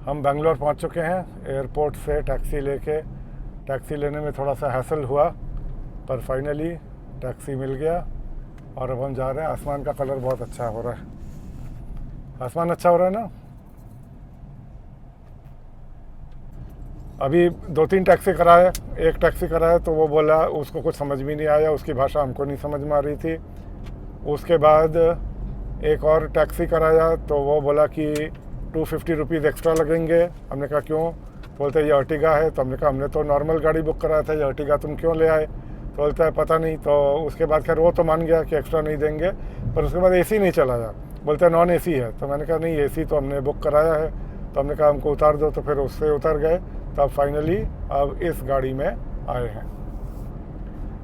हम बेंगलोर पहुंच चुके हैं। एयरपोर्ट से टैक्सी लेने में थोड़ा सा हैसल हुआ, पर फाइनली टैक्सी मिल गया और अब हम जा रहे हैं। आसमान का कलर बहुत अच्छा हो रहा है। आसमान अच्छा हो रहा है ना। अभी 2-3 टैक्सी कराए। एक टैक्सी कराया तो वो बोला उसको कुछ समझ भी नहीं आया, उसकी भाषा हमको नहीं समझ में आ रही थी। उसके बाद एक और टैक्सी कराया तो वो बोला कि 250 रुपीज़ एक्स्ट्रा लगेंगे। हमने कहा क्यों? बोलते ये अर्टिगा है। तो हमने कहा हमने तो नॉर्मल गाड़ी बुक कराया था, ये अर्टिगा तुम क्यों ले आए? तो बोलता है पता नहीं। तो उसके बाद खैर वो तो मान गया कि एक्स्ट्रा नहीं देंगे, पर उसके बाद एसी नहीं चलाया। बोलते हैं नॉन एसी है। तो मैंने कहा नहीं, एसी तो हमने बुक कराया है। तो हमने कहा हमको उतार दो, तो फिर उससे उतर गए। तब फाइनली अब इस गाड़ी में आए हैं।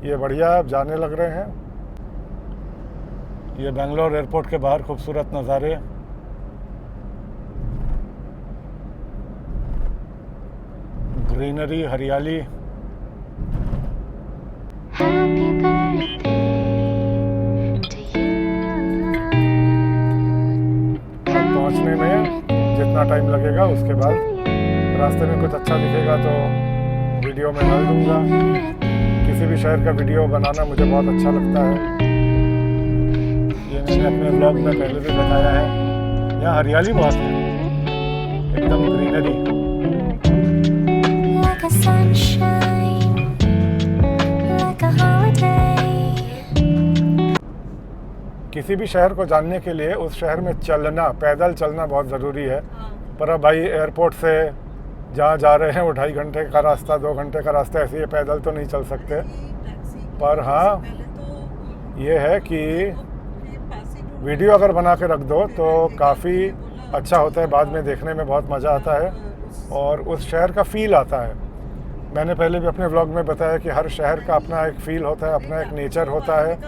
ये बढ़िया अब जाने लग रहे हैं। ये बेंगलोर एयरपोर्ट के बाहर खूबसूरत नज़ारे। ग्रीनरी, हरियाली। अब पहुंचने में जितना टाइम लगेगा, उसके बाद रास्ते में कुछ अच्छा दिखेगा तो वीडियो में डाल दूंगा। किसी भी शहर का वीडियो बनाना मुझे बहुत अच्छा लगता है। ये मैंने अपने ब्लॉग में पहले भी बताया है। यहाँ हरियाली बहुत है, एकदम ग्रीनरी। किसी भी शहर को जानने के लिए उस शहर में चलना, पैदल चलना बहुत ज़रूरी है। पर अब भाई एयरपोर्ट से जहाँ जा रहे हैं वो 2.5 घंटे का रास्ता, 2 घंटे का रास्ता, ऐसे ही पैदल तो नहीं चल सकते। पर हाँ, ये है कि वीडियो अगर बना के रख दो तो काफ़ी अच्छा होता है। बाद में देखने में बहुत मज़ा आता है और उस शहर का फ़ील आता है। मैंने पहले भी अपने व्लॉग में बताया कि हर शहर का अपना एक फ़ील होता है, अपना एक नेचर होता है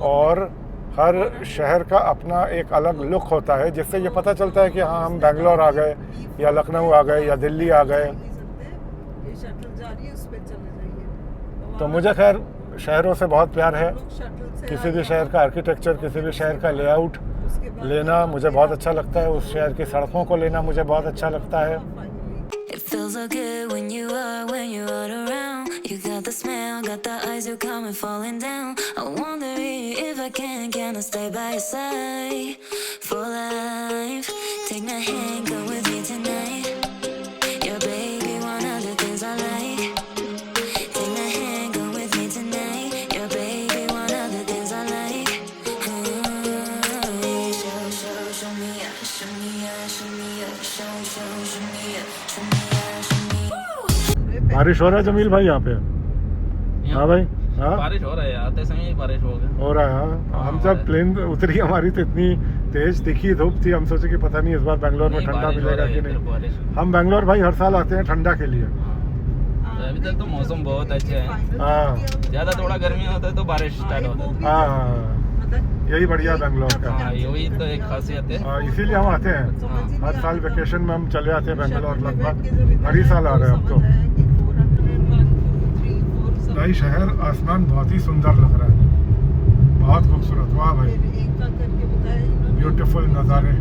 और हर शहर का अपना एक अलग लुक होता है, जिससे ये पता चलता है कि हाँ हम बेंगलोर आ गए या लखनऊ आ गए या दिल्ली आ गए। तो मुझे खैर शहरों से बहुत प्यार है। किसी भी शहर का आर्किटेक्चर, किसी भी शहर का लेआउट लेना मुझे बहुत अच्छा लगता है। उस शहर की सड़कों को लेना मुझे बहुत अच्छा लगता है। It feels so good when you are around. You got the smell, got the eyes, you coming falling down. I wonder if I can I stay by your side for life? Take my hand, go with me tonight. Your baby, one of the things I like. Take my hand, go with me tonight. Your baby, one of the things I like. Show me up, show me up, show me up, show me up, show me up. बारिश हो रहा है जमील भाई यहाँ पे? हाँ भाई, हाँ बारिश हो रहा है। आते समय बारिश हो रहा है। हाँ, हम जब प्लेन उतरी हमारी तो इतनी तेज दिखी धूप थी, हम सोचे कि पता नहीं इस बार बेंगलोर में ठंडा मिलेगा कि नहीं। हम बेंगलोर भाई हर साल आते हैं ठंडा के लिए। अभी तक तो मौसम बहुत अच्छा है। हाँ, ज्यादा थोड़ा गर्मी होता है तो बारिश स्टार्ट होता है। हाँ, यही बढ़िया बेंगलोर का। हाँ, यही तो एक खासियत है। हाँ, इसीलिए हम आते हैं। हर साल वेकेशन में हम चले आते हैं बेंगलोर। लगभग हर ही साल आ रहे हैं अब तो। भाई शहर, आसमान बहुत ही सुंदर लग रहा है, बहुत खूबसूरत। वाह भाई, ब्यूटीफुल नज़ारे।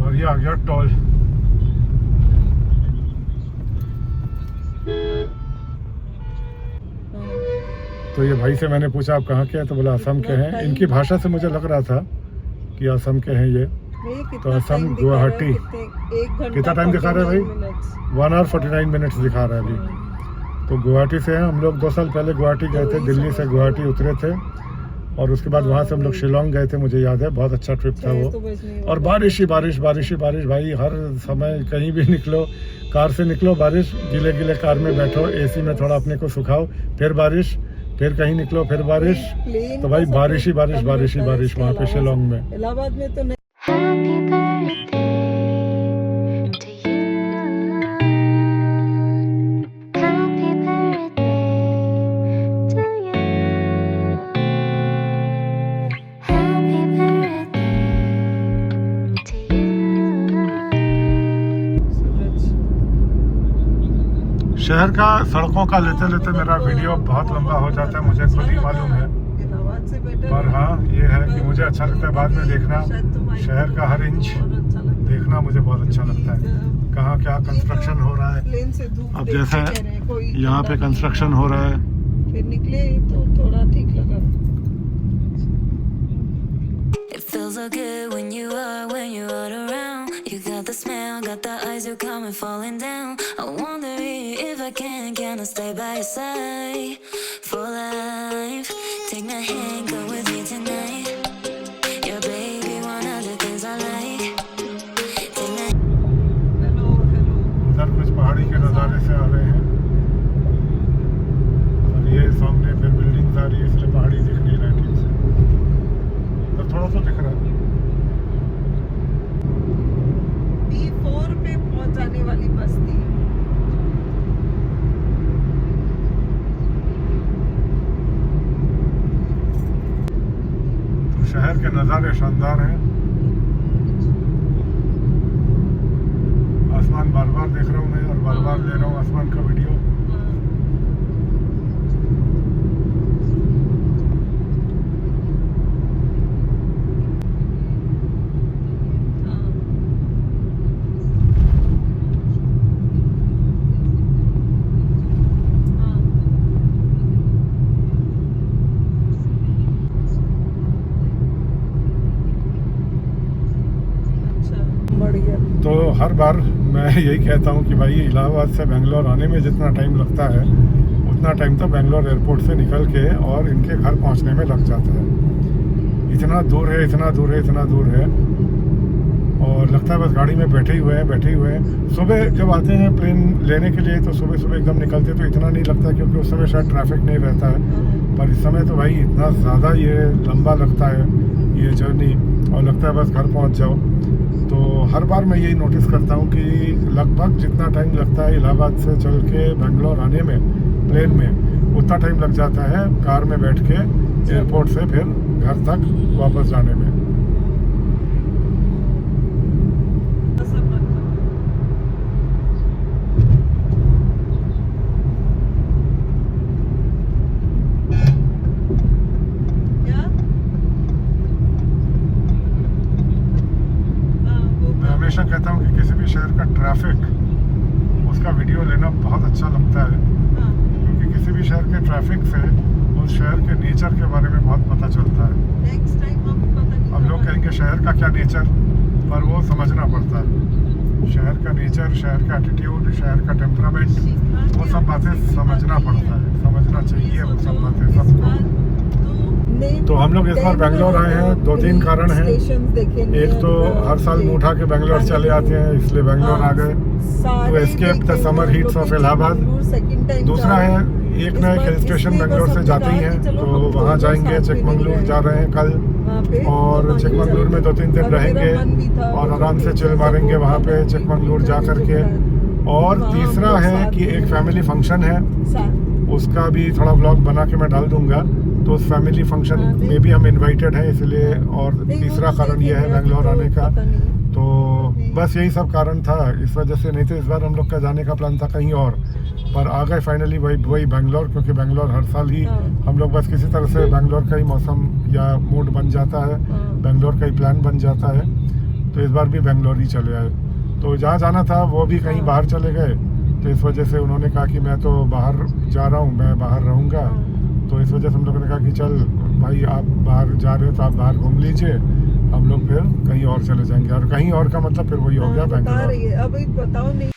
और ये आ गया टोल। तो ये भाई से मैंने पूछा आप कहाँ के हैं? तो बोला असम के हैं। इनकी भाषा से मुझे लग रहा था कि असम के हैं ये। तो असम गुवाहाटी। कितना टाइम दिखा रहा है भाई? 1 hour 49 minutes दिखा रहा है अभी। तो गुवाहाटी से हैं हम लोग। 2 साल पहले गुवाहाटी गए थे, दिल्ली से गुवाहाटी उतरे थे और उसके बाद वहाँ से हम लोग शिलोंग गए थे। मुझे याद है, बहुत अच्छा ट्रिप था वो। और बारिश ही बारिश, बारिश ही बारिश भाई। हर समय कहीं भी निकलो, कार से निकलो बारिश, गीले गीले कार में बैठो, एसी में थोड़ा अपने को सुखाओ, फिर बारिश, फिर कहीं निकलो फिर बारिश। तो भाई बारिश ही बारिश, बारिश ही बारिश वहाँ पे शिलोंग में। इलाहाबाद में तो शहर का सड़कों का लेते लेते मेरा वीडियो बहुत लंबा हो जाता है, मुझे खुद ही मालूम है। कि मुझे अच्छा लगता है बाद में देखना, शहर का हर इंच देखना मुझे बहुत अच्छा लगता है, कहाँ क्या कंस्ट्रक्शन हो रहा है। अब जैसे यहाँ पे कंस्ट्रक्शन हो रहा है, फिर निकले तो थोड़ा ठीक लगा। It feels so good when you're around. You got the smell, got the eyes, you're coming falling down. I wonder if I can I stay by your side for life? Take my hand, go with me tonight. Yeah, baby, one of the things I like. Take my hello hello. उधर कुछ पहाड़ी के नज़ारे से आ रहे हैं और ये सामने फिर बिल्डिंग्स आ रही है, इसलिए पहाड़ी दिख नहीं रहा ठीक से, तो थोड़ा सा दिख रहा है। B4 पे पहुंचाने वाली बस थी। तो शहर के नज़ारे शानदार हैं, आसमान बार बार देख रहा हूँ मैं और बार बार ले रहा हूँ आसमान का वीडियो। बढ़िया। तो हर बार मैं यही कहता हूँ कि भाई इलाहाबाद से बेंगलोर आने में जितना टाइम लगता है उतना टाइम तो बेंगलोर एयरपोर्ट से निकल के और इनके घर पहुँचने में लग जाता है। इतना दूर है, इतना दूर है, इतना दूर है, और लगता है बस गाड़ी में बैठे ही हुए हैं। सुबह जब आते हैं प्लेन लेने के लिए तो सुबह सुबह एकदम निकलते तो इतना नहीं लगता, क्योंकि उस समय शायद ट्रैफिक नहीं रहता है, पर इस समय तो भाई इतना ज़्यादा ये लंबा लगता है ये जर्नी, और लगता है बस घर पहुँच जाओ। तो हर बार मैं यही नोटिस करता हूँ कि लगभग जितना टाइम लगता है इलाहाबाद से चल के बेंगलोर आने में प्लेन में, उतना टाइम लग जाता है कार में बैठ के एयरपोर्ट से फिर घर तक वापस जाने में। हमेशा कहता हूँ कि किसी भी शहर का ट्रैफिक उसका वीडियो लेना बहुत अच्छा लगता है, क्योंकि किसी भी शहर के ट्रैफिक से उस शहर के नेचर के बारे में बहुत पता चलता है। नेक्स्ट टाइम हम पता नहीं। अब लोग कहेंगे शहर का क्या नेचर, पर वो समझना पड़ता है। शहर का नेचर, शहर का एटीट्यूड, शहर का टेम्परामेंट, वो सब बातें समझना पड़ता है, समझना चाहिए वो सब बातें सबको। तो हम लोग इस बार बेंगलोर आए हैं, 2-3 कारण हैं। एक तो हर साल मुँह उठा के बेंगलोर चले आते हैं, इसलिए बेंगलोर आ गए to escape the summer heats of Allahabad. दूसरा है एक ना एक हिल स्टेशन बेंगलोर से जाते ही हैं, तो वहाँ जाएंगे। चिकमंगलुरु जा रहे हैं कल, और चिकमंगलुरु में 2-3 दिन रहेंगे और आराम से चिल मारेंगे वहाँ पे चिकमंगलुरु जा करके। और तीसरा है कि एक फैमिली फंक्शन है, उसका भी थोड़ा व्लॉग बना के मैं डाल दूंगा, तो उस फैमिली फंक्शन में भी हम इनवाइटेड हैं इसलिए। और तीसरा कारण ये है बेंगलोर आने का। तो बस यही सब कारण था इस वजह से, नहीं तो इस बार हम लोग का जाने का प्लान था कहीं और, पर आ गए फाइनली वही बेंगलोर, क्योंकि बेंगलोर हर साल ही हम लोग बस किसी तरह से बेंगलोर का ही मौसम या मूड बन जाता है, बेंगलोर का ही प्लान बन जाता है, तो इस बार भी बेंगलोर ही चले आए। तो जहाँ जाना था वो भी कहीं बाहर चले गए, तो इस वजह से उन्होंने कहा कि मैं तो बाहर जा रहा हूँ, मैं बाहर रहूँगा। तो इस वजह से हम लोगों ने कहा कि चल भाई आप बाहर जा रहे हो तो आप बाहर घूम लीजिए, हम लोग फिर कहीं और चले जाएंगे। और कहीं और का मतलब फिर वही हो गया बेंगलोर। अभी बताओ नहीं।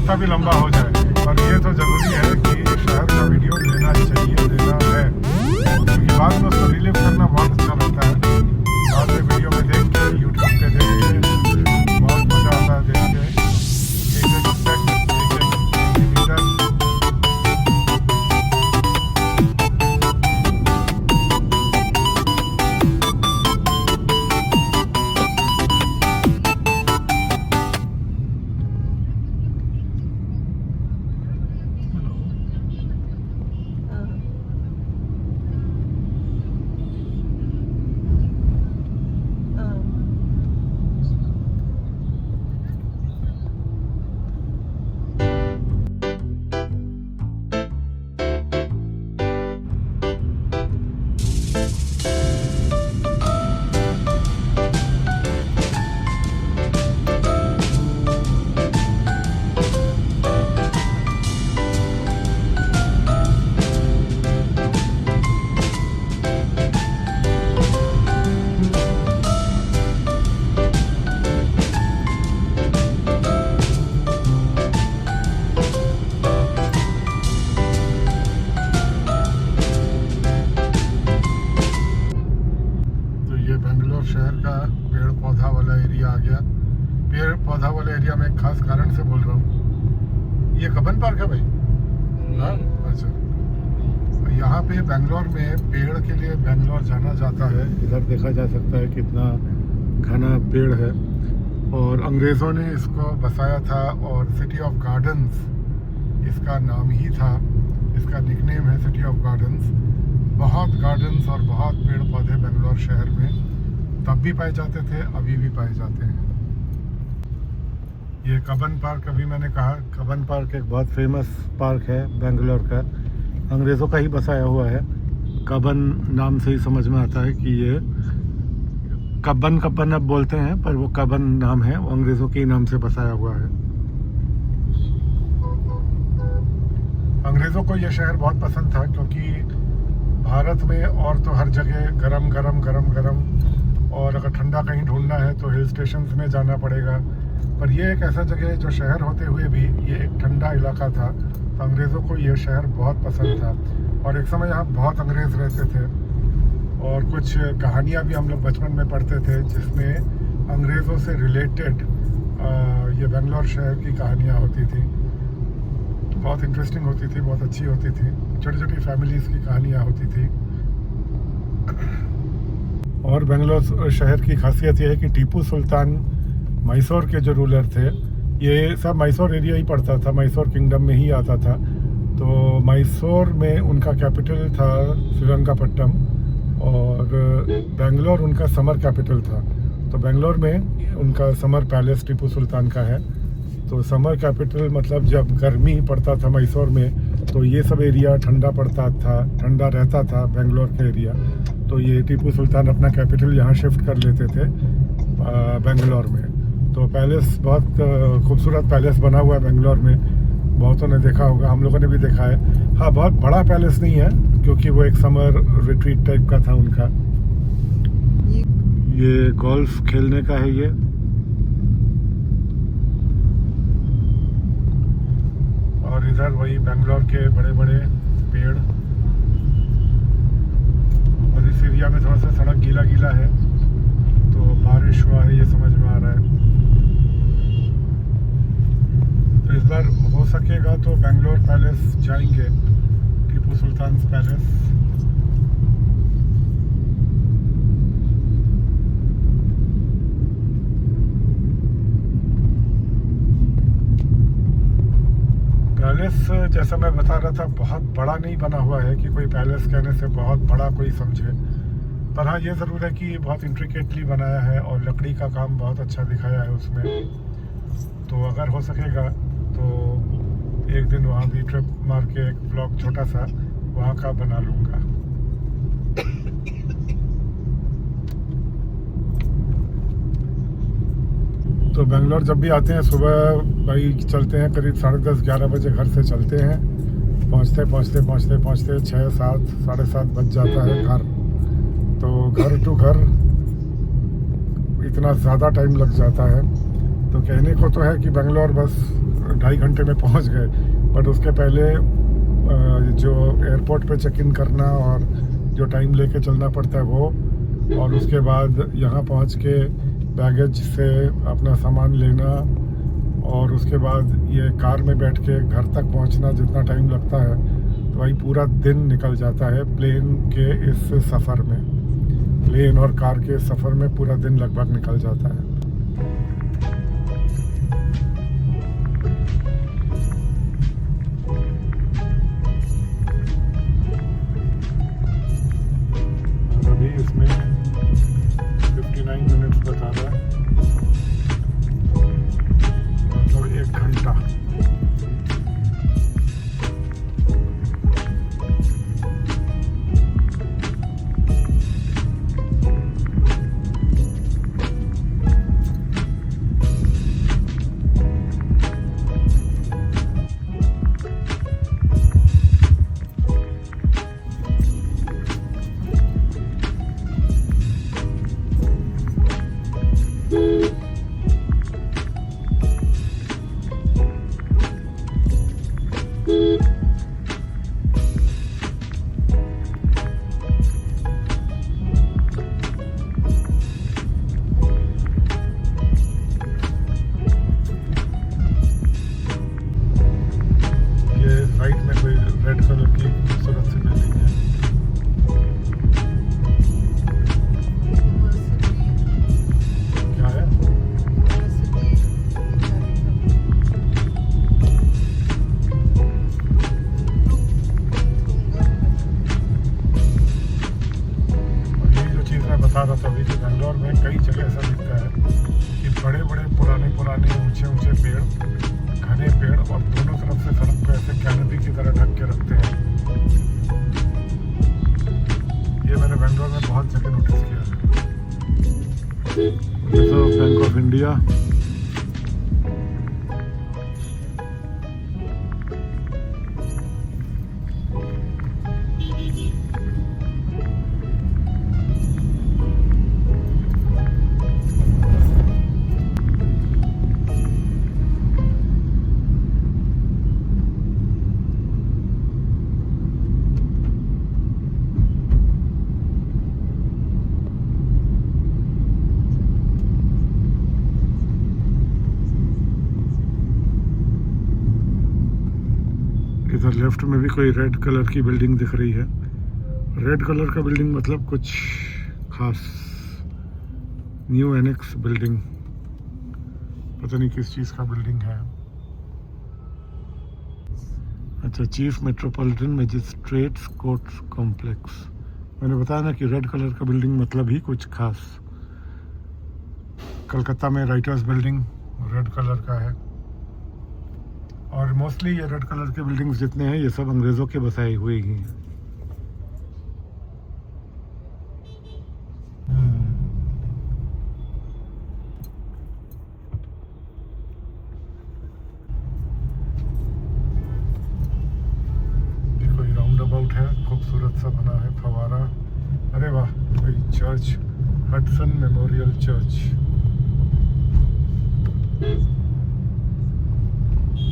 रास्ता भी लंबा हो जाए। पर ये तो ज़रूरी है कि शहर का वीडियो लेना चाहिए, लेना है, क्योंकि बाद में उसको रिलीव करना बहुत अच्छा लगता है। बाद में वीडियो में देख के, यूट्यूब पे देख के बहुत मज़ा आता है देख के, एक सेकंड, एक मीटर। शहर का पेड़ पौधा वाला एरिया आ गया। पेड़ पौधा वाला एरिया में एक खास कारण से बोल रहा हूँ, ये कब्बन पार्क है भाई। हाँ अच्छा, यहाँ पे बेंगलोर में पेड़ के लिए बेंगलोर जाना जाता है। इधर देखा जा सकता है कितना घना पेड़ है, और अंग्रेज़ों ने इसको बसाया था, और सिटी ऑफ गार्डन्स इसका नाम ही था, इसका निकनेम है सिटी ऑफ गार्डन्स। बहुत गार्डन्स और बहुत पेड़ पौधे बेंगलोर शहर में तब भी पाए जाते थे, अभी भी पाए जाते हैं। ये कब्बन पार्क, अभी मैंने कहा कब्बन पार्क एक बहुत फेमस पार्क है बेंगलोर का, अंग्रेज़ों का ही बसाया हुआ है। कब्बन नाम से ही समझ में आता है कि ये कब्बन कब्बन अब बोलते हैं, पर वो कब्बन नाम है, वो अंग्रेज़ों के ही नाम से बसाया हुआ है। अंग्रेज़ों को ये शहर बहुत पसंद था, क्योंकि भारत में और तो हर जगह गरम गरम गरम गरम, और अगर ठंडा कहीं ढूंढना है तो हिल स्टेशंस में जाना पड़ेगा। पर ये एक ऐसा जगह है जो शहर होते हुए भी ये एक ठंडा इलाका था, तो अंग्रेज़ों को ये शहर बहुत पसंद था। और एक समय यहाँ बहुत अंग्रेज़ रहते थे, और कुछ कहानियाँ भी हम लोग बचपन में पढ़ते थे जिसमें अंग्रेज़ों से रिलेटेड ये बेंगलोर शहर की कहानियाँ होती थी। बहुत इंटरेस्टिंग होती थी, बहुत अच्छी होती थी, छोटी छोटी फैमिलीज़ की कहानियाँ होती थी। और बेंगलोर शहर की खासियत यह है कि टीपू सुल्तान मैसूर के जो रूलर थे, ये सब मैसूर एरिया ही पड़ता था, मैसूर किंगडम में ही आता था। तो मैसूर में उनका कैपिटल था श्रीरंगपट्टनम, और बेंगलोर उनका समर कैपिटल था। तो बेंगलोर में उनका समर पैलेस टीपू सुल्तान का है। तो समर कैपिटल मतलब जब गर्मी पड़ता था मैसूर में, तो ये सब एरिया ठंडा पड़ता था, ठंडा रहता था बेंगलोर के एरिया। तो ये टीपू सुल्तान अपना कैपिटल यहाँ शिफ्ट कर लेते थे बेंगलोर में। तो पैलेस, बहुत खूबसूरत पैलेस बना हुआ है बेंगलोर में, बहुतों ने देखा होगा, हम लोगों ने भी देखा है। हाँ, बहुत बड़ा पैलेस नहीं है, क्योंकि वो एक समर रिट्रीट टाइप का था उनका। ये गोल्फ खेलने का है ये। और इधर वही बेंगलोर के बड़े बड़े पेड़, और इस एरिया में थोड़ा सा सड़क गीला गीला है, तो बारिश हुआ है ये समझ में आ रहा है। तो इस बार हो सकेगा तो बेंगलोर पैलेस जाएंगे, टीपू सुल्तान पैलेस। पैलेस जैसा मैं बता रहा था बहुत बड़ा नहीं बना हुआ है कि कोई पैलेस कहने से बहुत बड़ा कोई समझे। पर हाँ, ये ज़रूर है कि बहुत इंट्रिकेटली बनाया है, और लकड़ी का काम बहुत अच्छा दिखाया है उसमें। तो अगर हो सकेगा तो एक दिन वहाँ भी ट्रिप मार के एक ब्लॉग छोटा सा वहाँ का बना लूँगा। तो बेंगलोर जब भी आते हैं सुबह भाई चलते हैं, करीब 10:30-11 बजे घर से चलते हैं। पहुँचते 6, 7, 7:30 बज जाता है घर। तो घर टू घर इतना ज़्यादा टाइम लग जाता है। तो कहने को तो है कि बेंगलोर बस 2.5 घंटे में पहुंच गए। बट उसके पहले जो एयरपोर्ट पे चेक इन करना और जो टाइम लेके चलना पड़ता है वो, और उसके बाद यहाँ पहुँच के बैगेज से अपना सामान लेना, और उसके बाद ये कार में बैठ के घर तक पहुँचना जितना टाइम लगता है, तो वही पूरा दिन निकल जाता है प्लेन के इस सफ़र में। प्लेन और कार के सफ़र में पूरा दिन लगभग निकल जाता है। और अभी इसमें 59 मिनट्स बता रहा है, मतलब 1 घंटा। रेड कलर की खूबसूरत सी बिल्डिंग है। क्या है? ये जो चीज़ मैं बता रहा था अभी कि बेंगलोर में कई जगह ऐसा दिखता है कि बड़े बड़े पुराने ऊंचे पेड़, घने पेड़, और दोनों तरफ से सड़क को ऐसे कैनोपी की तरह ढक के रखते हैं। ये मैंने बेंगलोर में बहुत जगह नोटिस किया है। रिजर्व बैंक ऑफ इंडिया, इधर लेफ्ट में भी कोई रेड कलर की बिल्डिंग दिख रही है। रेड कलर का बिल्डिंग मतलब कुछ खास, न्यू एनेक्स बिल्डिंग, पता नहीं किस चीज़ का बिल्डिंग है। अच्छा, chief metropolitan magistrates court complex. मैंने बताया ना कि रेड कलर का बिल्डिंग मतलब ही कुछ खास। कलकत्ता में राइटर्स बिल्डिंग रेड कलर का है, और मोस्टली ये रेड कलर के बिल्डिंग्स जितने हैं ये सब अंग्रेज़ों के बसाई हुई ही हैं। ये कोई राउंड अबाउट है, खूबसूरत सा बना है, फवारा। अरे वाह, कोई चर्च, हडसन मेमोरियल चर्च।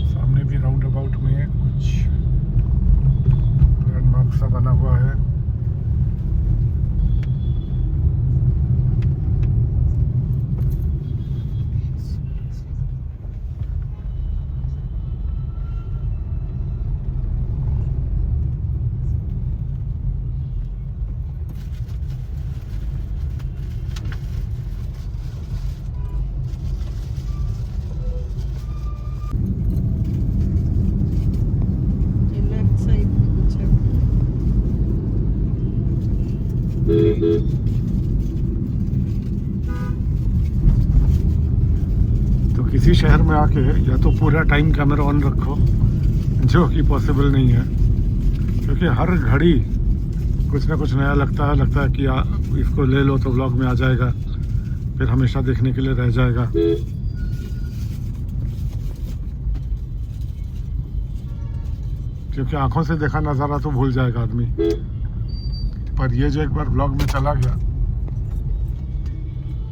सामने भी राउंड अबाउट में कुछ लैंडमार्क सा बना हुआ है। तो किसी शहर में आके या तो पूरा टाइम कैमरा ऑन रखो, जो कि पॉसिबल नहीं है, क्योंकि हर घड़ी कुछ ना कुछ नया लगता है कि इसको ले लो तो व्लॉग में आ जाएगा, फिर हमेशा देखने के लिए रह जाएगा। क्योंकि आंखों से देखा नज़ारा तो भूल जाएगा आदमी, पर ये जो एक बार व्लॉग में चला गया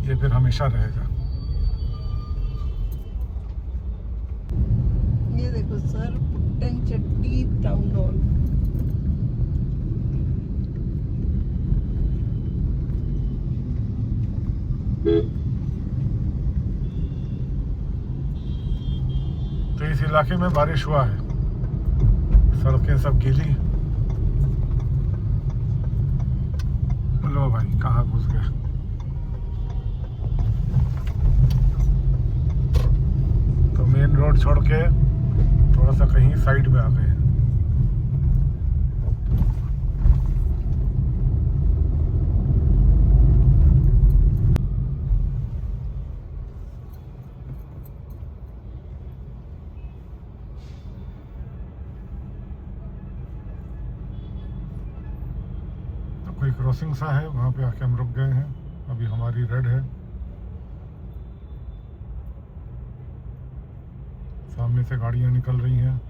ये फिर हमेशा रहेगा। कुट्टनचट्टी टाउन हॉल। तो इस इलाके में बारिश हुआ है, सड़कें सब गीली। लो भाई कहाँ घुस गया। तो मेन रोड छोड़ के थोड़ा सा कहीं साइड में आ गए। कोई क्रॉसिंग सा है, वहाँ पे आके हम रुक गए हैं। अभी हमारी रेड है, सामने से गाड़ियाँ निकल रही हैं।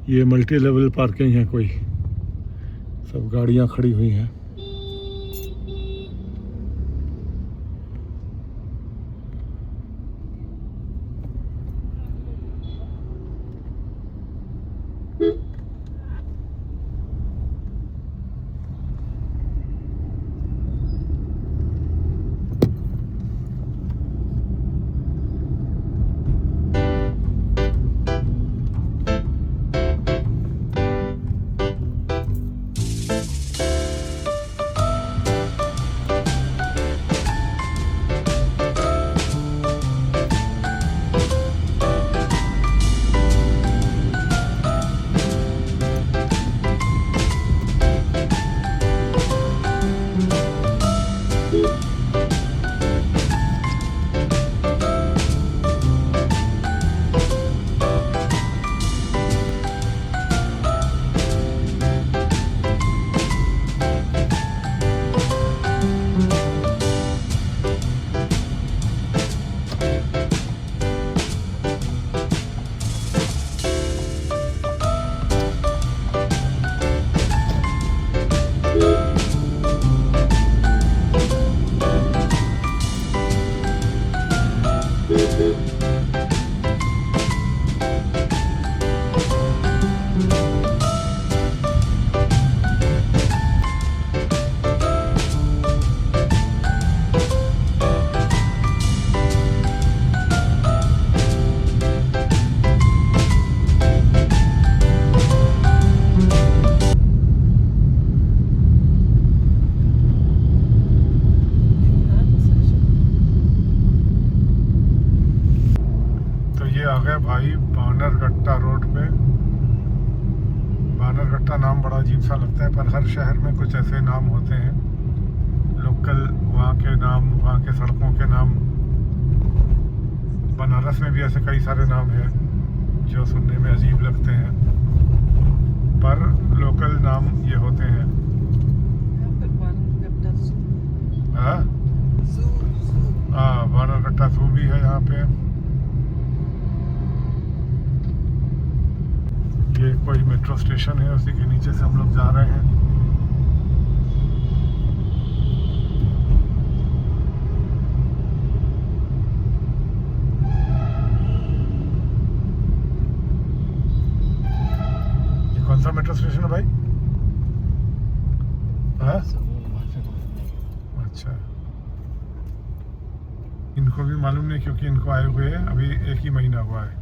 ये मल्टी लेवल पार्किंग है, कोई सब गाड़ियाँ खड़ी हुई हैं। भाई बानरघट्टा रोड पे। बानरघट्टा नाम बड़ा अजीब सा लगता है, पर हर शहर में कुछ ऐसे नाम होते हैं लोकल, वहाँ के नाम, वहाँ के सड़कों के नाम। बनारस में भी ऐसे कई सारे नाम हैं जो सुनने में अजीब लगते हैं, पर लोकल नाम ये होते हैं। हाँ, बानरघट्टा ज़ू भी है यहाँ पे। ये कोई मेट्रो स्टेशन है, उसी के नीचे से हम लोग जा रहे हैं। ये कौन सा मेट्रो स्टेशन है भाई? हाँ? अच्छा, इनको भी मालूम नहीं क्योंकि इनको आए हुए अभी 1 ही महीना हुआ है,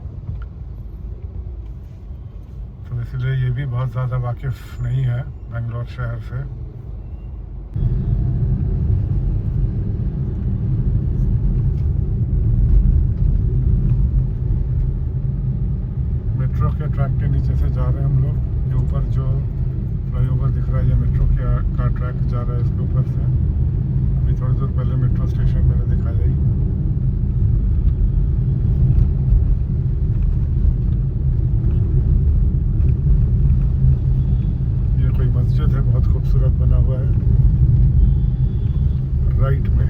तो इसलिए ये भी बहुत ज़्यादा वाकिफ़ नहीं है बेंगलोर शहर से। मेट्रो के ट्रैक के नीचे से जा रहे हैं हम लोग। ये ऊपर जो फ्लाईओवर दिख रहा है, ये मेट्रो का ट्रैक जा रहा है इसके ऊपर से। अभी थोड़ी दूर पहले मेट्रो स्टेशन मैंने दिखाया ही। मस्जिद है, बहुत खूबसूरत बना हुआ है राइट में।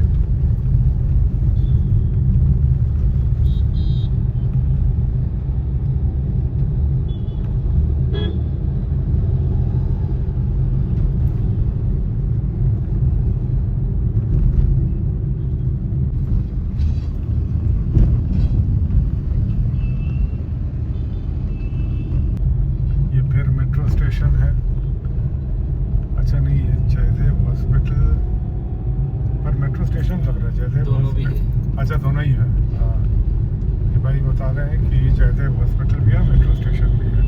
है? जयदेव दोनों भी है। हॉस्पिटल? अच्छा, दोनों ही है। हाँ, ये भाई बता रहे हैं कि जयदेव हॉस्पिटल भी है, मेट्रो स्टेशन भी है।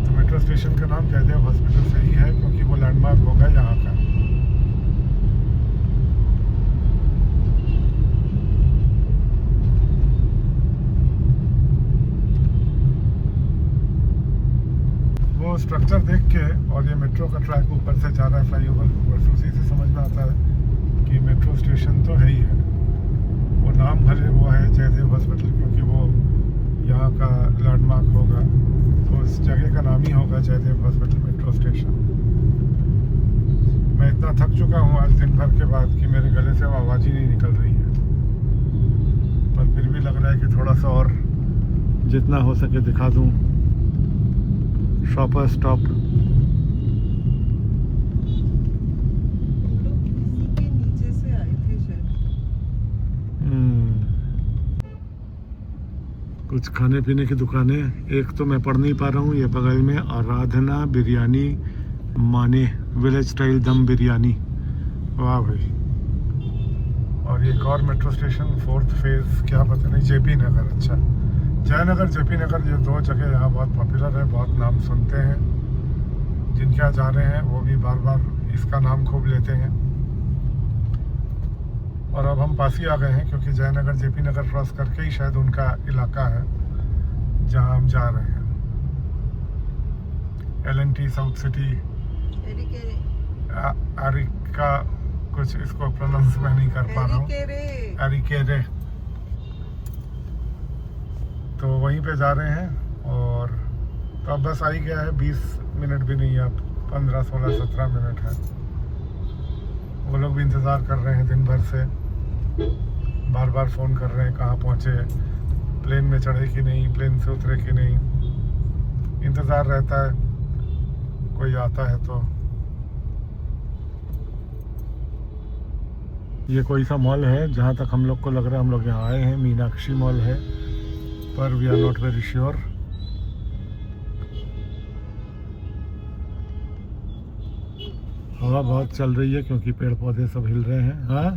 तो मेट्रो स्टेशन का नाम जयदेव हॉस्पिटल से ही है क्योंकि वो लैंडमार्क होगा यहाँ का। वो स्ट्रक्चर देख के और ये मेट्रो का ट्रैक ऊपर से जा रहा है फ्लाईओवर ऊपर से, उसी से समझ में आता है कि मेट्रो स्टेशन तो है ही है। वो नाम भले वो है जयदेव हॉस्पिटल क्योंकि वो यहाँ का लैंडमार्क होगा, तो उस जगह का नाम ही होगा जयदेव हॉस्पिटल मेट्रो स्टेशन। मैं इतना थक चुका हूँ आज दिन भर के बाद कि मेरे गले से आवाज़ ही नहीं निकल रही है, पर फिर भी लग रहा है कि थोड़ा सा और जितना हो सके दिखा दूँ। Shopper stop. हम लोग इसी के नीचे से आए थे शायद। कुछ खाने पीने की दुकानें, एक तो मैं पढ़ नहीं पा रहा हूँ, ये बगल में आराधना बिरयानी माने विलेज स्टाइल दम बिरयानी। वाह भाई। और एक और मेट्रो स्टेशन 4th फेज, क्या पता नहीं, जेपी नगर। अच्छा, जयनगर जेपी नगर, ये दो जगह यहाँ बहुत पॉपुलर है, बहुत नाम सुनते हैं। जिनके यहाँ जा रहे हैं वो भी बार बार इसका नाम खूब लेते हैं। और अब हम पास ही आ गए हैं क्योंकि जयनगर जेपी नगर क्रॉस करके ही शायद उनका इलाका है जहाँ हम जा रहे हैं। LNT साउथ सिटी अरिका कुछ, इसको प्रोनाउंस मैं नहीं कर पा रहा हूँ, अरिकेरे। तो वहीं पे जा रहे हैं। और तो अब बस आ ही गया है, 20 मिनट भी नहीं है, अब 15, 16, 17 मिनट है। वो लोग भी इंतज़ार कर रहे हैं दिन भर से, बार बार फ़ोन कर रहे हैं कहाँ पहुँचे, प्लेन में चढ़े कि नहीं, प्लेन से उतरे कि नहीं। इंतज़ार रहता है, कोई आता है तो। ये कोई सा मॉल है जहाँ तक हम लोग को लग रहा है, हम लोग यहाँ आए हैं, मीनाक्षी मॉल है, पर we are not very sure. हवा बहुत चल रही है क्योंकि पेड़ पौधे सब हिल रहे हैं। हाँ,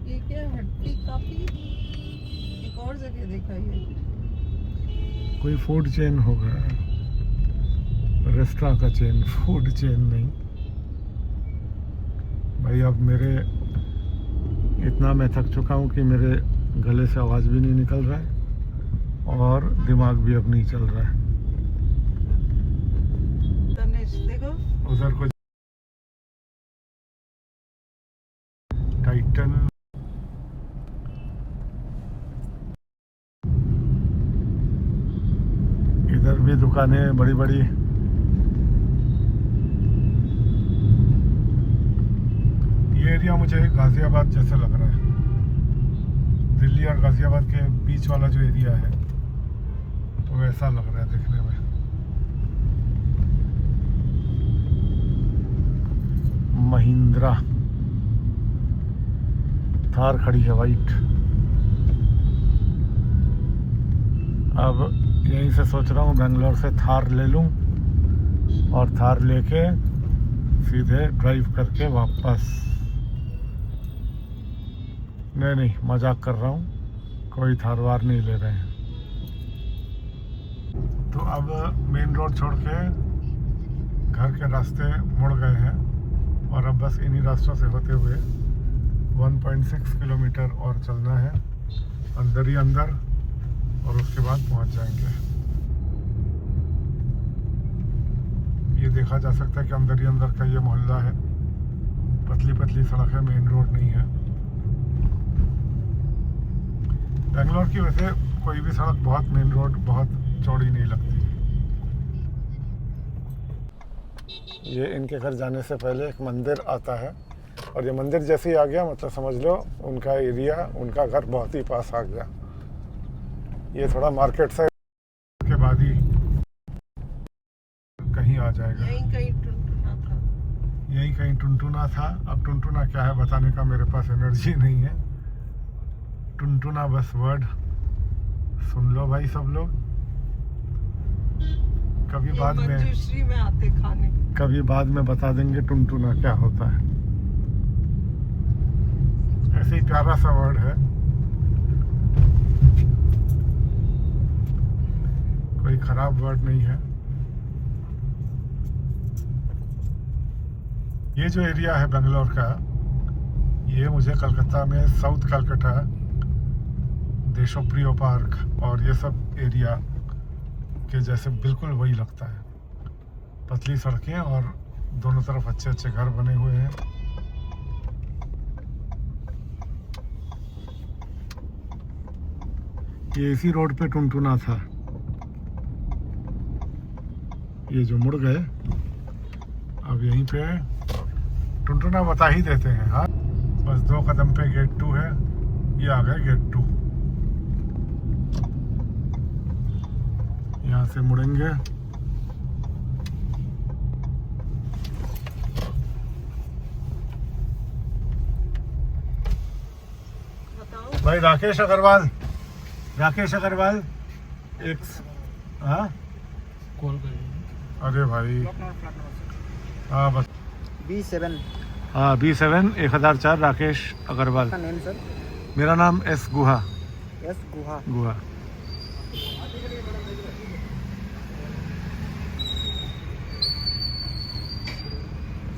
ये क्या हट्टी काफी, एक और जगह देखा ये। कोई फूड चेन होगा, रेस्टोरेंट का चेन, फूड चेन नहीं भाई। अब मेरे इतना मैं थक चुका हूँ कि मेरे गले से आवाज़ भी नहीं निकल रहा है और दिमाग भी अब नहीं चल रहा है। तनेश देखो उधर कुछ टाइटन, इधर भी दुकानें बड़ी बड़ी। ये एरिया मुझे गाजियाबाद जैसा लग रहा है, दिल्ली और गाजियाबाद के बीच वाला जो एरिया है वो वैसा लग रहा है देखने में। महिंद्रा थार खड़ी है वाइट। अब यहीं से सोच रहा हूँ बेंगलोर से थार ले लूँ और थार लेके सीधे ड्राइव करके वापस। नहीं, मजाक कर रहा हूँ, कोई थार वार नहीं ले रहे हैं। तो अब मेन रोड छोड़ के घर के रास्ते मुड़ गए हैं और अब बस इन्हीं रास्तों से होते हुए 1.6 किलोमीटर और चलना है अंदर ही अंदर, और उसके बाद पहुंच जाएंगे। ये देखा जा सकता है कि अंदर ही अंदर का ये मोहल्ला है, पतली पतली सड़क है, मेन रोड नहीं है। बेंगलोर की वैसे कोई भी सड़क बहुत मेन रोड बहुत चौड़ी नहीं लगती। ये इनके घर जाने से पहले एक मंदिर आता है और ये मंदिर जैसे ही आ गया मतलब समझ लो उनका एरिया, उनका घर बहुत ही पास आ गया। ये थोड़ा मार्केट से के बाद ही कहीं आ जाएगा। यहीं कहीं टुनटुना था, यहीं कहीं टुनटुना था। अब टुनटुना क्या है बताने का मेरे पास एनर्जी नहीं है। टुनटुना बस वर्ड सुन लो भाई सब लोग, कभी बाद में मंजूश्री में आते खाने। कभी बाद में बता देंगे टुनटुना क्या होता है। ऐसे ही प्यारा सा वर्ड है, कोई खराब वर्ड नहीं है। ये जो एरिया है बेंगलोर का, ये मुझे कलकत्ता में साउथ कलकत्ता, देशोप्रियो पार्क और ये सब एरिया के जैसे बिल्कुल वही लगता है। पतली सड़कें और दोनों तरफ अच्छे अच्छे घर बने हुए हैं। ये इसी रोड पे टुनटुना था, ये जो मुड़ गए, अब यहीं पे टुनटुना बता ही देते हैं। हाँ, बस 2 कदम पे गेट 2 है, ये आ गए गेट 2। यहाँ से मुड़ेंगे। बताओ। भाई राकेश अग्रवाल एक, हाँ कॉल कर। अरे भाई, हाँ बस B7 हाँ B7 1004 राकेश अग्रवाल। का नेम सर? मेरा नाम S Guha. Yes Guha. Guha.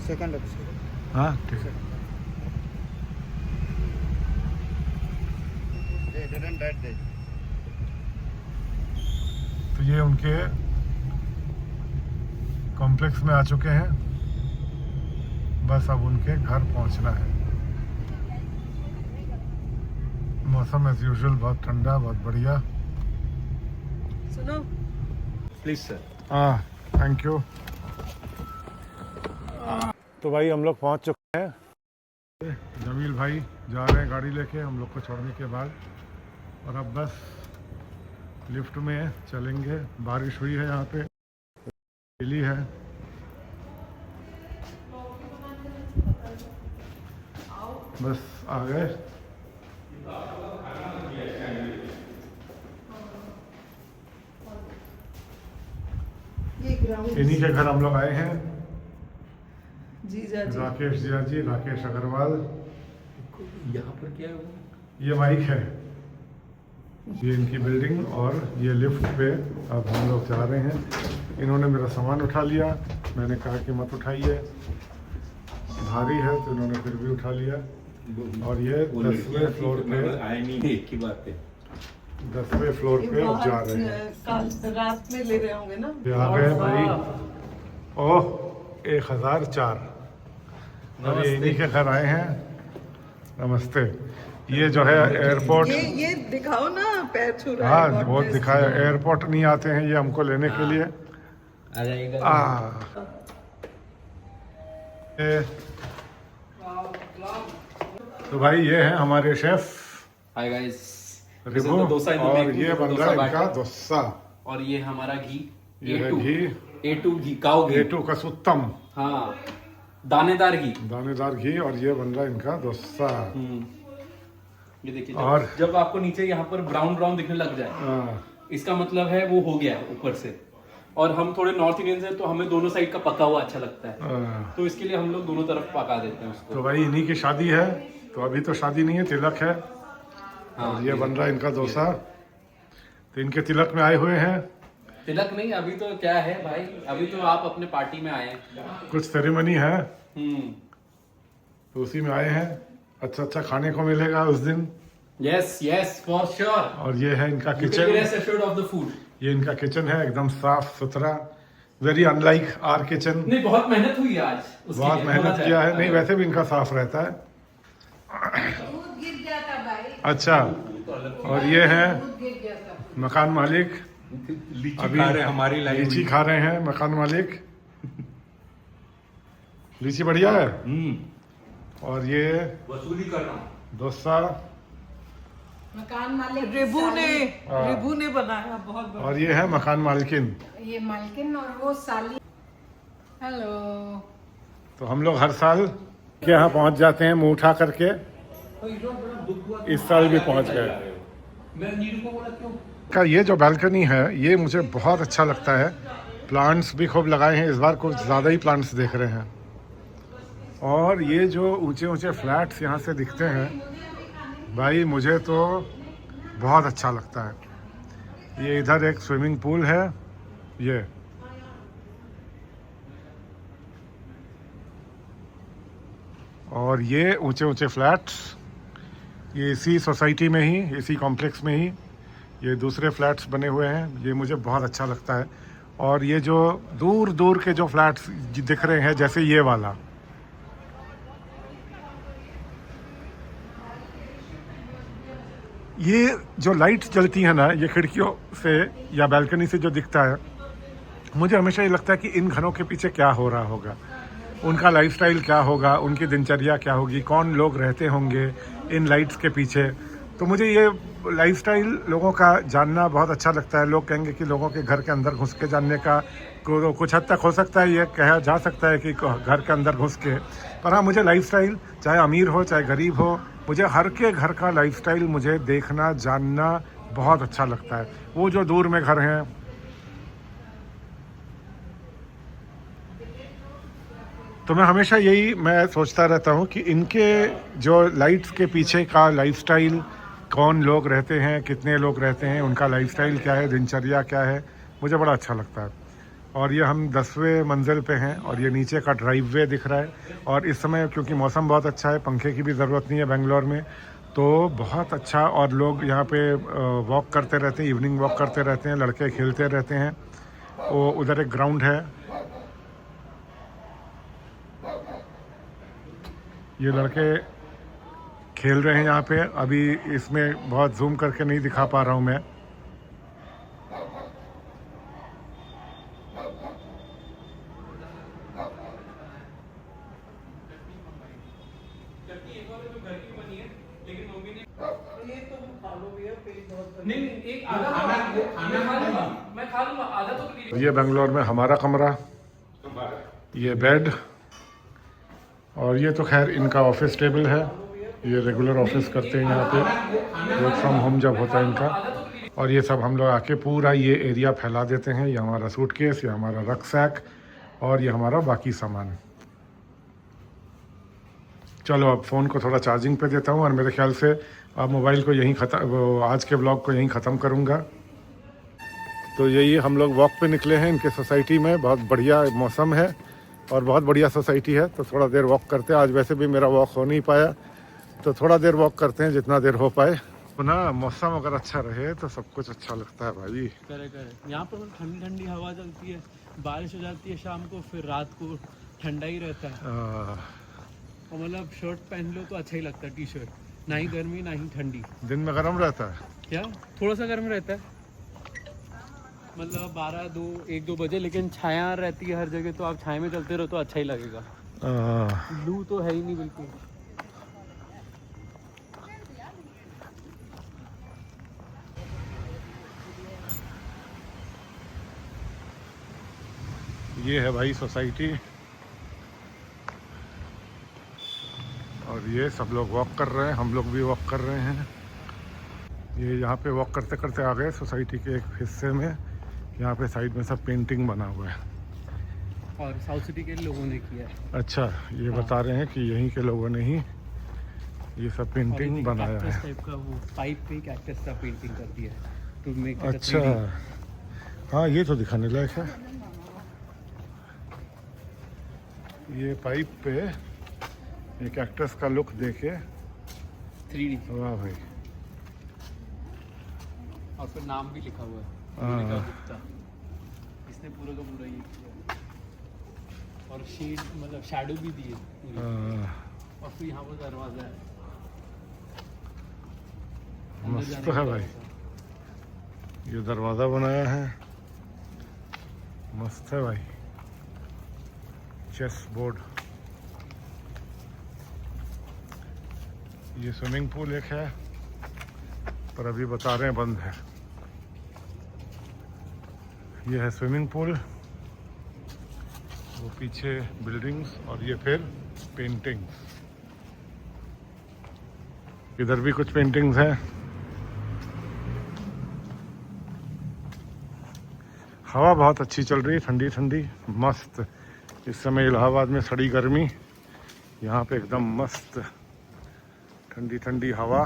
Second episode. हाँ ठीक है। तो ये उनके कॉम्प्लेक्स में आ चुके हैं, बस अब उनके घर पहुंचना है। मौसम एज यूजुअल बहुत ठंडा, बहुत बढ़िया। सुनो, प्लीज सर। हाँ थैंक यू। तो भाई हम लोग पहुंच चुके हैं। जमील भाई जा रहे हैं गाड़ी लेके हम लोग को छोड़ने के बाद, और अब बस लिफ्ट में चलेंगे। बारिश हुई है यहाँ पे, गीली है। बस आ गए। ये ग्राउंड इन्हीं के घर हम लोग आए हैं। जीजा जी। राकेश जिया जी, राकेश अग्रवाल। यहाँ पर क्या है? ये माइक है, ये इनकी बिल्डिंग, और ये लिफ्ट पे अब हम लोग जा रहे हैं। इन्होंने मेरा सामान उठा लिया, मैंने कहा कि मत उठाइए, भारी है, तो इन्होंने फिर भी उठा लिया। और ये 10वें फ्लोर पे आए नहीं, एक ही बात है। 10वें फ्लोर पे अब जा रहे हैं। कल रात में ले रहे होंगे ना। ये आ गए भाई। ओह 1004। और ये इन्हीं के घर आए हैं। नमस्ते। ये जो है एयरपोर्ट, ये दिखाओ ना, पैर छू रहा हाँ है। बहुत दिखाया। एयरपोर्ट नहीं आते हैं ये हमको लेने के लिए। आ जाएगा। तो भाई ये है हमारे शेफ हाय गाइस। रिबू, और ये बन रहा है इनका डोसा। और ये हमारा घी, ये है घी, A2 घी, काऊ घी। A2 का सुत्तम, हाँ, दानेदार घी। दानेदार घी। और ये बन रहा है इनका डोसा। ये देखिए, और जब आपको नीचे यहाँ पर ब्राउन ब्राउन दिखने लग जाए, हाँ, इसका मतलब है वो हो गया है ऊपर से। और हम थोड़े नॉर्थ इंडियंस हैं, तो हमें दोनों साइड का पका हुआ अच्छा लगता है, हाँ। तो इसके लिए हम लोग दोनों तरफ पका देते हैं उसको। तो भाई इन्हीं की शादी है, तो अभी तो शादी नहीं है, तिलक है। हाँ, और ये बन रहा है इनका डोसा। तो इनके तिलक में आए हुए हैं। तिलक नहीं, अभी तो क्या है भाई, अभी तो आप अपने पार्टी में आए हैं। कुछ सेरेमनी है, तो उसी में आए हैं। अच्छा अच्छा खाने को मिलेगा उस दिन। Yes yes for sure. और ये है इनका You can be kitchen. rest assured of the food। ये इनका किचन है, एकदम साफ सुथरा, वेरी अनलाइक आर किचन। नहीं, बहुत मेहनत हुई है आज उसके बहुत लिए, मेहनत होना किया है। चाहिए। नहीं वैसे भी इनका साफ रहता है। अच्छा, और ये है मकान मालिक। अभी हमारी लीची खा रहे हैं मकान मालिक। लीची बढ़िया है। और ये वसूली कर रहा हूँ। डोसा। मकान मालिक रिबू ने बनाया बहुत बड़ा। और ये है मकान मालकिन। ये मालकिन और वो साली। हेलो। तो हम लोग हर साल के यहाँ पहुँच जाते हैं मुंह उठा करके। इस साल भी पहुँच गए। मैं नीरू को बोला क्यों? का ये जो बालकनी है ये मुझे बहुत अच्छा लगता है। प्लांट्स भी खूब लगाए हैं, इस बार कुछ ज़्यादा ही प्लांट्स देख रहे हैं। और ये जो ऊंचे ऊंचे फ्लैट्स यहाँ से दिखते हैं, भाई मुझे तो बहुत अच्छा लगता है। ये इधर एक स्विमिंग पूल है, ये और ये ऊंचे ऊंचे फ्लैट्स, ये इसी सोसाइटी में ही, इसी कॉम्प्लेक्स में ही ये दूसरे फ्लैट्स बने हुए हैं। ये मुझे बहुत अच्छा लगता है। और ये जो दूर दूर के जो फ्लैट्स दिख रहे हैं, जैसे ये वाला, ये जो लाइट्स जलती है ना, ये खिड़कियों से या बालकनी से जो दिखता है, मुझे हमेशा ये लगता है कि इन घरों के पीछे क्या हो रहा होगा, उनका लाइफस्टाइल क्या होगा, उनकी दिनचर्या क्या होगी, कौन लोग रहते होंगे इन लाइट्स के पीछे। तो मुझे ये लाइफस्टाइल लोगों का जानना बहुत अच्छा लगता है। लोग कहेंगे कि लोगों के घर के अंदर घुस के जानने का कुछ हद तक हो सकता है, ये कहा जा सकता है कि घर के अंदर घुस के, पर हाँ, मुझे लाइफस्टाइल चाहे अमीर हो चाहे गरीब हो, मुझे हर के घर का लाइफस्टाइल मुझे देखना जानना बहुत अच्छा लगता है। वो जो दूर में घर हैं, तो मैं हमेशा यही मैं सोचता रहता हूँ कि इनके जो लाइट्स के पीछे का लाइफस्टाइल, कौन लोग रहते हैं, कितने लोग रहते हैं, उनका लाइफस्टाइल क्या है, दिनचर्या क्या है, मुझे बड़ा अच्छा लगता है। और ये हम 10वें मंजिल पे हैं और ये नीचे का ड्राइववे दिख रहा है। और इस समय क्योंकि मौसम बहुत अच्छा है, पंखे की भी ज़रूरत नहीं है बेंगलोर में, तो बहुत अच्छा। और लोग यहाँ पे वॉक करते रहते हैं, इवनिंग वॉक करते रहते हैं, लड़के खेलते रहते हैं। वो उधर एक ग्राउंड है, ये लड़के खेल रहे हैं यहाँ पे। अभी इसमें बहुत जूम करके नहीं दिखा पा रहा हूँ मैं। नहीं एक आधा खाना खा लूंगा, मैं खा लूंगा आधा तो। ये बेंगलोर में हमारा कमरा, ये बेड, और ये तो खैर इनका ऑफिस टेबल है। ये रेगुलर ऑफिस करते हैं यहाँ पे, वर्क फ्रॉम होम जब होता है इनका। और ये सब हम लोग आके पूरा ये एरिया फैला देते हैं। ये हमारा सूटकेस, ये हमारा रक्सैक, और ये हमारा बाकी सामान। चलो अब फ़ोन को थोड़ा चार्जिंग पे देता हूँ और मेरे ख्याल से अब मोबाइल को यहीं आज के ब्लॉग को यहीं ख़त्म करूँगा। तो यही हम लोग वॉक पे निकले हैं इनके सोसाइटी में। बहुत बढ़िया मौसम है और बहुत बढ़िया सोसाइटी है, तो थोड़ा देर वॉक करते हैं। आज वैसे भी मेरा वॉक हो नहीं पाया, तो थोड़ा देर वॉक करते हैं, जितना देर हो पाए। तो ना मौसम अगर अच्छा रहे तो सब कुछ अच्छा लगता है भाई। करे यहाँ पर ठंडी ठंडी हवा चलती है, बारिश हो जाती है शाम को, फिर रात को ठंडा ही रहता है। और मतलब शर्ट पहन लो तो अच्छा ही लगता है, टी शर्ट, ना ही गर्मी ना ही ठंडी। दिन में गर्म रहता है क्या? थोड़ा सा गर्म रहता है, मतलब 1-2 बजे, लेकिन छाया रहती है हर जगह, तो आप छाया में चलते रहो तो अच्छा ही लगेगा। लू तो है ही नहीं बिल्कुल। ये है भाई सोसाइटी, और ये सब लोग वॉक कर रहे हैं, हम लोग भी वॉक कर रहे हैं। ये यहाँ पे वॉक करते करते आ गए सोसाइटी के एक हिस्से में। यहाँ पे साइड में सब पेंटिंग बना हुआ है, और साउथ सिटी के लोगों ने किया है। अच्छा, ये बता रहे हैं कि यहीं के लोगों ने ही ये सब पेंटिंग बनाया है। टाइप का वो पाइप पे कैक्टस का पेंटिंग कर दिया है टू मेक। अच्छा, हाँ ये तो दिखाने लायक है। ये पाइप पे एक कैक्टस का लुक देके 3D, वाह भाई। और फिर नाम भी लिखा हुआ है, हाँ। गुप्ता। इसने पूरा का पूरा ये किया, और शेड मतलब शैडो भी दी है पूरी। और फिर यहाँ पर दरवाजा है, मस्त है भाई, ये दरवाजा बनाया है, मस्त है भाई। चेस बोर्ड, ये स्विमिंग पूल एक है, पर अभी बता रहे हैं बंद है। ये है स्विमिंग पूल, वो पीछे बिल्डिंग्स, और ये फिर पेंटिंग्स। इधर भी कुछ पेंटिंग्स हैं। हवा बहुत अच्छी चल रही है, ठंडी ठंडी मस्त। इस समय इलाहाबाद में सड़ी गर्मी, यहाँ पे एकदम मस्त ठंडी ठंडी हवा।